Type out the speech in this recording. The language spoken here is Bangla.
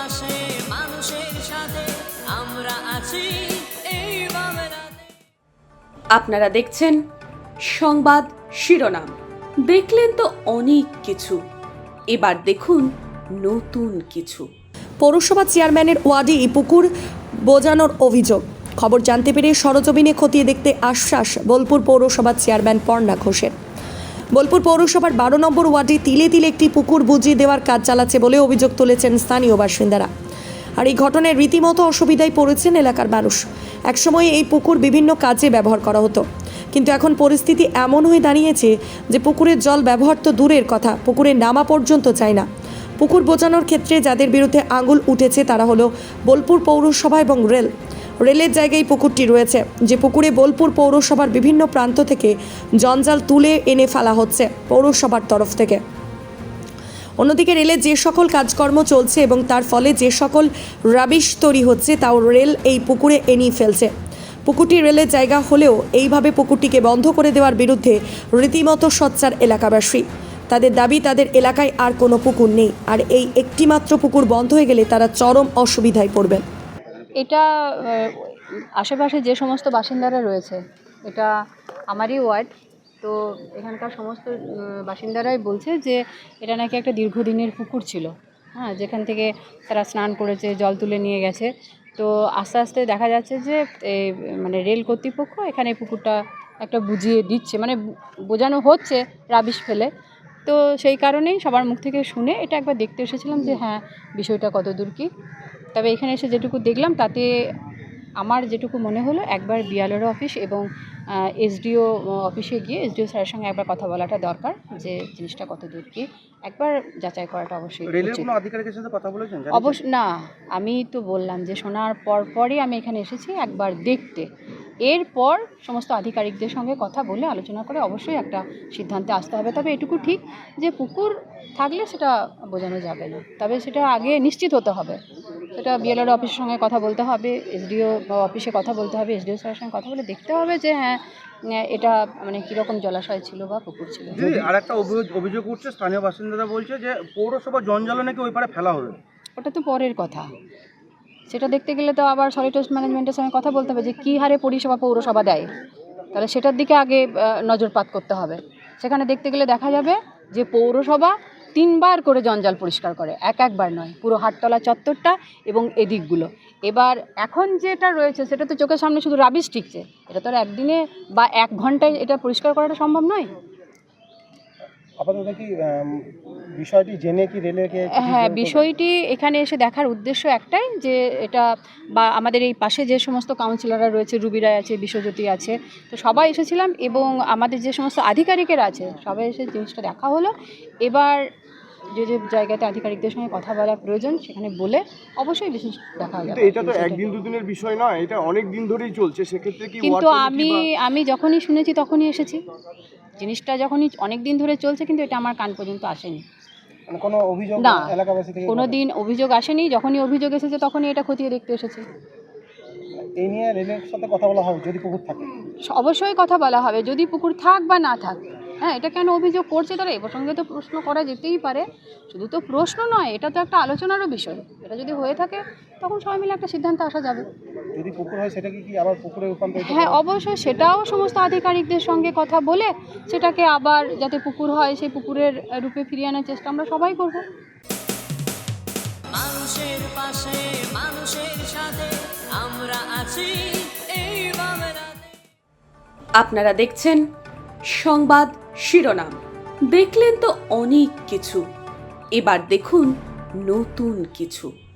পাশে মানুষের সাথে আমরা আছি এই বাংলাতে। আপনারা দেখছেন সংবাদ শিরোনাম। দেখলেন তো অনেক কিছু, এবার দেখুন নতুন কিছু। পৌরসভা চেয়ারম্যানের ওয়ার্ডে এই পুকুর বোজানোর অভিযোগ। খবর জানতে পেরে সরজমিনে খতিয়ে দেখতে আশ্বাস বোলপুর পৌরসভার চেয়ারম্যান পর্ণা ঘোষের। বোলপুর পৌরসভার 12 নম্বর ওয়ার্ডে তিলে তিলে একটি পুকুর বুজিয়ে দেওয়ার কাজ চালাচ্ছে বলে অভিযোগ তুলেছেন স্থানীয় বাসিন্দারা। আর এই ঘটনায় রীতিমতো অসুবিধায় পড়েছেন এলাকার মানুষ। একসময় এই পুকুর বিভিন্ন কাজে ব্যবহার করা হতো, কিন্তু এখন পরিস্থিতি এমন হয়ে দাঁড়িয়েছে যে পুকুরের জল ব্যবহার তো দূরের কথা, পুকুরে নামা পর্যন্ত চায় না। পুকুর বোজানোর ক্ষেত্রে যাদের বিরুদ্ধে আঙুল উঠেছে তারা হলো বোলপুর পৌরসভা এবং রেলের জায়গায় পুকুরটি রয়েছে, যে পুকুরে বোলপুর পৌরসভার বিভিন্ন প্রান্ত থেকে জঞ্জাল তুলে এনে ফেলা হচ্ছে পৌরসভার তরফ থেকে। অন্যদিকে রেলের যে সকল কাজকর্ম চলছে এবং তার ফলে যে সকল রাবিশ তৈরি হচ্ছে তাও রেল এই পুকুরে এনে ফেলছে। পুকুরটি রেলের জায়গা হলেও এইভাবে পুকুরটিকে বন্ধ করে দেওয়ার বিরুদ্ধে রীতিমতো সোচ্চার এলাকাবাসী। তাদের দাবি, তাদের এলাকায় আর কোনো পুকুর নেই, আর এই একটিমাত্র পুকুর বন্ধ হয়ে গেলে তারা চরম অসুবিধায় পড়বেন। এটা আশেপাশে যে সমস্ত বাসিন্দারা রয়েছে, এটা আমারই ওয়ার্ড, তো এখানকার সমস্ত বাসিন্দারাই বলছে যে এটা নাকি একটা দীর্ঘদিনের পুকুর ছিল, হ্যাঁ, যেখান থেকে তারা স্নান করেছে, জল তুলে নিয়ে গেছে। তো আস্তে আস্তে দেখা যাচ্ছে যে মানে রেল কর্তৃপক্ষ এখানে পুকুরটা একটা বুঝিয়ে দিচ্ছে, মানে বোঝানো হচ্ছে রাবিশ ফেলে। তো সেই কারণেই সবার মুখ থেকে শুনে এটা একবার দেখতে এসেছিলাম যে হ্যাঁ, বিষয়টা কত দূর কী। তবে এখানে এসে যেটুকু দেখলাম তাতে আমার যেটুকু মনে হলো, একবার বিএলআর অফিস এবং এসডিও অফিসে গিয়ে এসডিও স্যারের সঙ্গে একবার কথা বলাটা দরকার, যে জিনিসটা কত দূর কি একবার যাচাই করাটা অবশ্যই রেলের কোনো আধিকারিকের সাথে কথা বলেছেন? না, আমি তো বললাম যে শোনার পরই আমি এখানে এসেছি একবার দেখতে। এরপর সমস্ত আধিকারিকদের সঙ্গে কথা বলে আলোচনা করে অবশ্যই একটা সিদ্ধান্তে আসতে হবে। তবে এটুকু ঠিক যে পুকুর থাকলে সেটা বোঝানো যাবে না, তবে সেটা আগে নিশ্চিত হতে হবে। সেটা বিএলআর অফিসের সঙ্গে কথা বলতে হবে, এসডিও অফিসে কথা বলতে হবে, এসডিও স্যারের সঙ্গে কথা বলে দেখতে হবে যে হ্যাঁ, এটা মানে কীরকম জলাশয় ছিল বা পুকুর ছিল। আর একটা অভিযোগ উঠছে, স্থানীয় বাসিন্দারা বলছে যে পৌরসভা জঞ্জাল নাকি ওই পারে ফেলা হবে। ওটা তো পরের কথা, সেটা দেখতে গেলে তো আবার সলিড ওয়েস্ট ম্যানেজমেন্টের সঙ্গে কথা বলতে হবে যে কী হারে পরিষেবা পৌরসভা দেয়, তাহলে সেটার দিকে আগে নজরপাত করতে হবে। সেখানে দেখতে গেলে দেখা যাবে যে পৌরসভা 3 বার করে জঞ্জাল পরিষ্কার করে, একবার নয়, পুরো হাটতলা চত্বরটা এবং এদিকগুলো। এবার এখন যেটা রয়েছে সেটা তো চোখের সামনে শুধু রাবিশ টিকছে, এটা তো আর একদিনে বা 1 ঘন্টায় এটা পরিষ্কার করাটা সম্ভব নয়। আপাতত কি বিষয়টি জেনে কি রেলকে? হ্যাঁ, বিষয়টি এখানে এসে দেখার উদ্দেশ্য একটাই, যে এটা বা আমাদের এই পাশে যে সমস্ত কাউন্সিলররা রয়েছে, রুবি রায় আছে, বিশ্বজ্যোতি আছে, তো সবাই এসেছিলাম এবং আমাদের যে সমস্ত আধিকারিকেরা আছে সবাই এসে জিনিসটা দেখা হলো। এবার যে যে জায়গাতে আধিকারিকদের সঙ্গে কথা বলা প্রয়োজন সেখানে বলে অবশ্যই বিশেষ দেখা যাবে। এটা তো একদিন দুদিনের বিষয় নয়, এটা অনেক দিন ধরেই চলছে, সেক্ষেত্রে কি? কিন্তু আমি যখনই শুনেছি তখনই এসেছি, জিনিসটা যখনই অনেক দিন ধরে চলছে, কিন্তু এটা আমার কান পর্যন্ত আসেনি। মানে কোনো অভিযোগ না, এলাকাবাসী থেকে কোনো দিন অভিযোগ আসেনি। যখনই অভিযোগ এসেছে তখনই এটা খতিয়ে দেখতে এসেছি। এই নিয়ে রেলের সাথে কথা বলা হবে যদি পুকুর থাকে? অবশ্যই কথা বলা হবে, যদি পুকুর থাক বা না থাক। হ্যাঁ, এটা কেন অভিযোগ করছে তারা, এ প্রসঙ্গে তো প্রশ্ন করা যেতেই পারে। শুধু তো প্রশ্ন নয়, এটা তো একটা আলোচনারও বিষয়। এটা যদি হয়ে থাকে তখন সবাই মিলে একটা সিদ্ধান্তে আসা যাবে। যদি পুকুর হয় সেটাকে কি আবার পুকুরে রূপান্তরিত? হ্যাঁ, অবশ্যই সেটাও সমস্ত আধিকারিকদের সঙ্গে কথা বলে সেটাকে আবার যাতে পুকুর হয় সেই পুকুরের রূপে ফিরিয়ে আনার চেষ্টা আমরা সবাই করব। মানুষের পাশে মানুষের সাথে আমরা আছি এই বাংলাতে। আপনারা দেখছেন সংবাদ শিরোনাম। দেখলেন তো অনেক কিছু, এবার দেখুন নতুন কিছু।